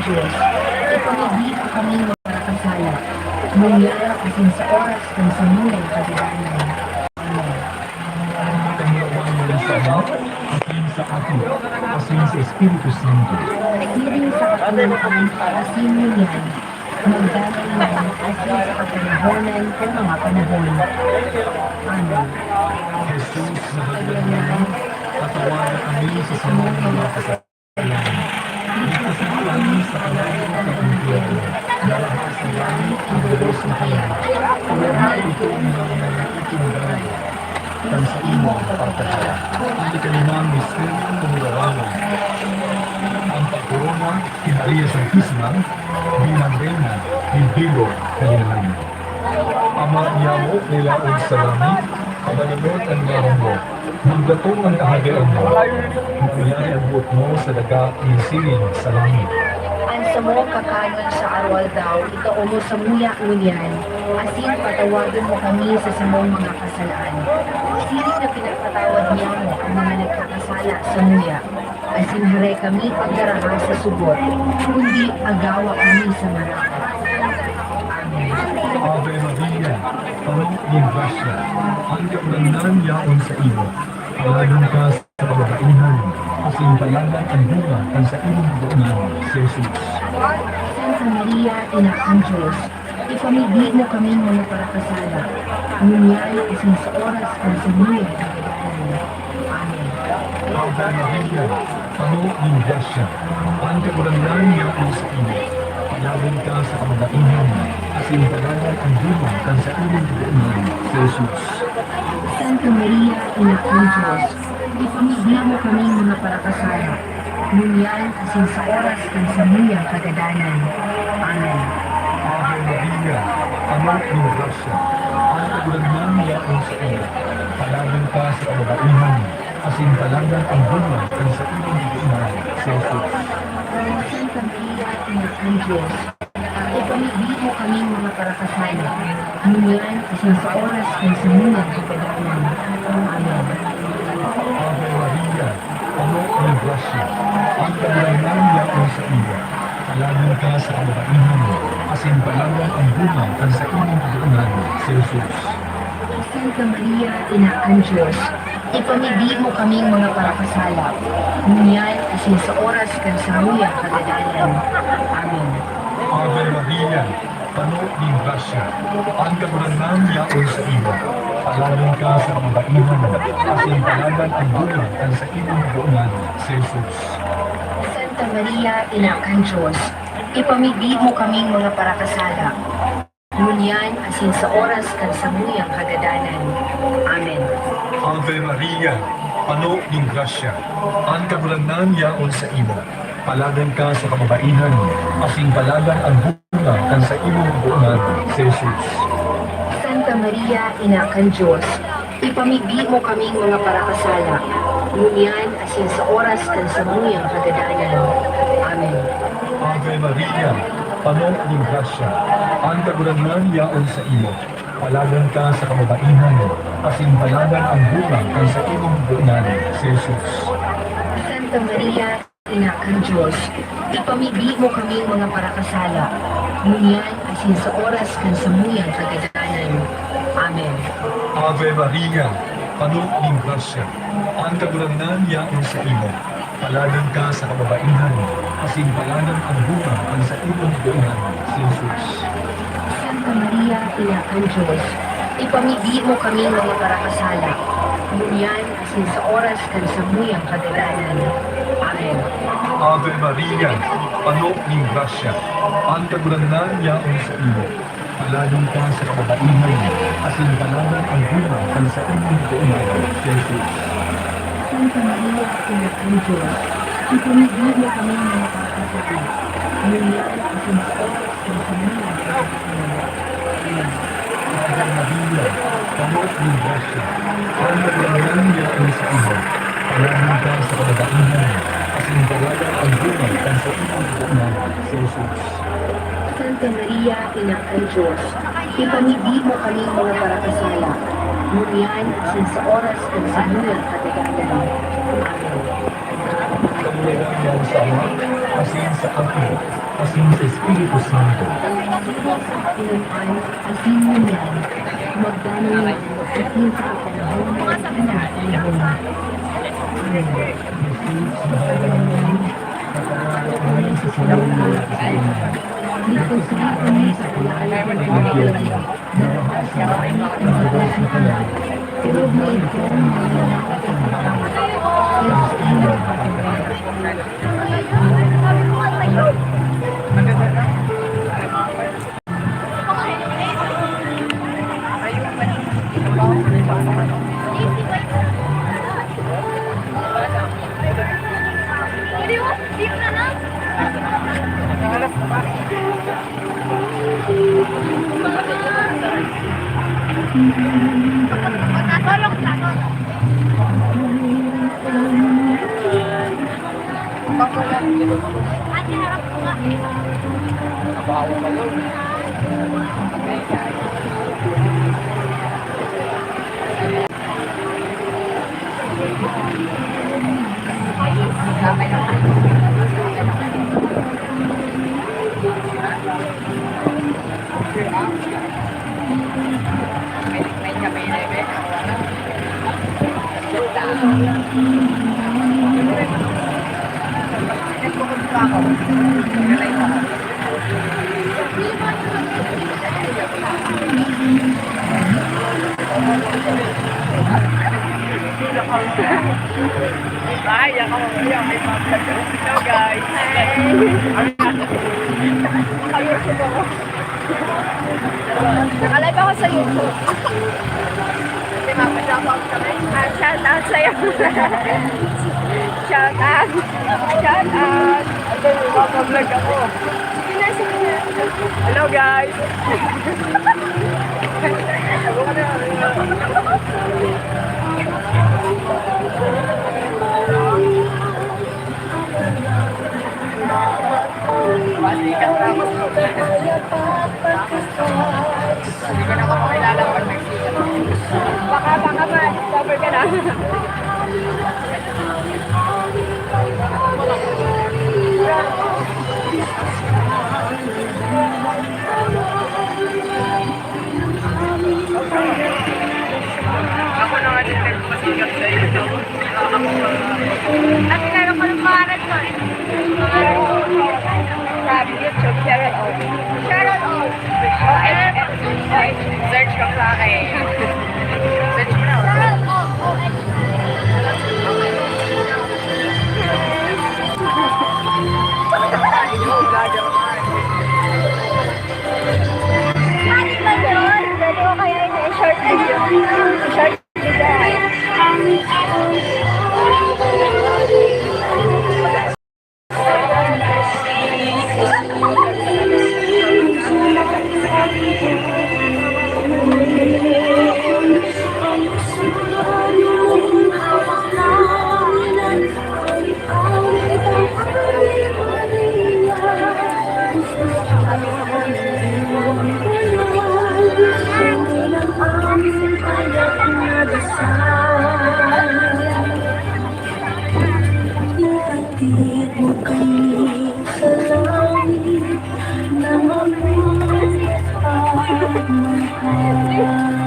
Diyos, ipamigay mo kami makakasala. Ngunyan asin sa oras ng samulang kagadanan. Amen. Panginoon mo sa Ama, asin sa Apo, asin sa Espiritu Santo. Siring sa kapuluan asin mo yan, magdalay man asin sa kapanahonan ng mga panahon. Amen. Jesus na kagadanan, patawaran kami sa samang mga kasalanan. Ligtasan kami sa kalayo ng impyerno. Nalahas sa langit ang Diyos na kaya. Paglahan ito ang mga itindahan. Kan sa imo ang pagkakala. Hindi ka naman misteryo kumulawangan. Ang pagkorona, kinariya sa Kisma, bilang reyna, hibilo, kalihan. Ama niyamo nilaon sa langit, kabalunod ang larong mo. Magdatong ang kahagyan mo. Mukuyari ang buot mo sa daga ng silin sa langit. Ang samo kakayon sa arwal daw, ikaw mo sa muya ngunyan, asin patawagan mo kami sa samong mga kasalaan. Siring na pinagpatawad niya mo ang mga nagkakasala sa muya, asin haray kami pagdaraha sa sugot, kundi agawa kami sa maraka. Amen. Ave Maria, Panginoon ng Grasya, ang kaunlanan yaon sa iyo. Palagan ka sa kababaihan, kasing palagan ang bunga kan sa iyong doon si Jesus. Santa Maria, Ina ng Diyos, ipamigay mo kami mga parakasala, ngunyan asin sa oras ng samuyang kagadanan. Amen. Ave Maria, Panginoon ng Grasya, ang kaunlanan yaon sa iyo. Palagan ka sa kababaihan, kasing palagan ang bunga kan sa iyong doon si Jesus. Santa Maria, Ina ng Diyos, ipamigay mo kami mga parakasala, ngunyan asin sa oras ng samuyang kagadanan. Amen. Ave Maria, Panginoon ng Grasya, ang kagulangan yaon sa iyo. Palagan ka sa kababaihan, asin palagan ang bunga kan sa iyong doon si Jesus. Santa Maria, Ina ng Diyos, ipamigay mo kami mga parakasala, ngunyan asin sa oras ng samuyang kagadanan. Amen. Ave Maria, Panginoon ng Grasya, ang kagulangan yaon sa iyo. Palagan ka sa kababaihan, asin palagan ang bunga kan sa iyong doon si Jesus. Santa Maria, Ina ng Diyos, ipamigay mo kaming mga parakasala, ngunyan asin sa oras ng samuyang kagadanan. Amen. Ave Maria, Panginoon ng Grasya, ang kagulangan yaon sa iyo. Palagan ka sa kababaihan, asin palagan ang bunga kan sa iyong doon si Jesus. Santa Maria, Ina ng Diyos, ipamigay mo kaming mga parakasala, ngunyan asin sa oras ng samuyang kagadanan. Amen. Ave Maria, Panginoon ng Grasya, ang kagulangan yaon sa iyo. Palagan ka sa kababaihan, asin palagan ang bunga kan sa iyong doon si Jesus. Santa Maria, Ina ng Diyos, ipamigay mo kaming mga parakasala, ngunyan asin sa oras ng samuyang kagadanan. Amen. Ave Maria, Panginoon ng Grasya, ang kagulangan yaon sa iyo. Palagan ka sa kababaihan, asin palagan ang bunga kan sa iyong doon si Jesus. Santa Maria, Ina ng Diyos, ipamigay mo kaming mga parakasala, ngunyan asin sa oras ng samuyang kagadanan. Amen. Ave Maria, Panginoon ng Grasya, ang kagulangan yaon sa iyo. Palagan ka sa kababaihan, asin palagan ang bunga kan sa iyong doon si Jesus. Santa Maria, Ina ng Diyos, ipamigay mo kaming mga parakasala, ngunyan asin sa oras ng samuyang kagadanan. Amen. Ave Maria, Panginoon ng Grasya, ang kagulangan yaon sa iyo. Palagan ka sa kababaihan, asin palagan ang bunga kan sa iyong doon si Jesus. Santa Maria, Ina ng Diyos, ipamigay mo kaming mga parakasala, ngunyan asin sa oras ng samuyang kagadanan. Amen. Ave Maria, Panginoon ng Grasya, ang kagulangan yaon sa iyo. Palagan ka sa kababaihan, asin palagan ang bunga kan sa iyong doon si Jesus. Santa Maria, Ina ng Diyos, ipamigay mo kaming mga parakasala, ngunyan asin sa oras ng samuyang kagadanan. Amen. Kamulian yan sa Ama, asin sa Apo, asin sa Espiritu Santo. Pagkakailangan, asin mo yan. Magdano yan, asin sa kapanahon ng panahon. Jesus, mahalaman, patawagan kami sa sinong mga kasalanan. Dito sa kami sa kalayo ng Pagkakailangan, narahas sa langit ang bukas na kanan. Tulad na ito ang mga nakasalanan. Nakalive ako sa YouTube. Kasi mapashoutout kami. Shout out sa'yo. Shout out. Shout out. Ito, vlog ako. Hello guys. Pasikat na ako. Hindi ko na ako makilala pag nagsikat. Baka ma-discover ka na. Ako na nga din nagpasikat sa iyo. At meron ko ng pangalan ko eh. Pangalan ko sa YouTube, Sharon O. Sharon O. Search ka sa akin. Search mo na. Sharon O. Ano ba yun? Pwede ko kaya i-short video. Short video. Ihatid mo kami sa langit ng aming pagmamahal.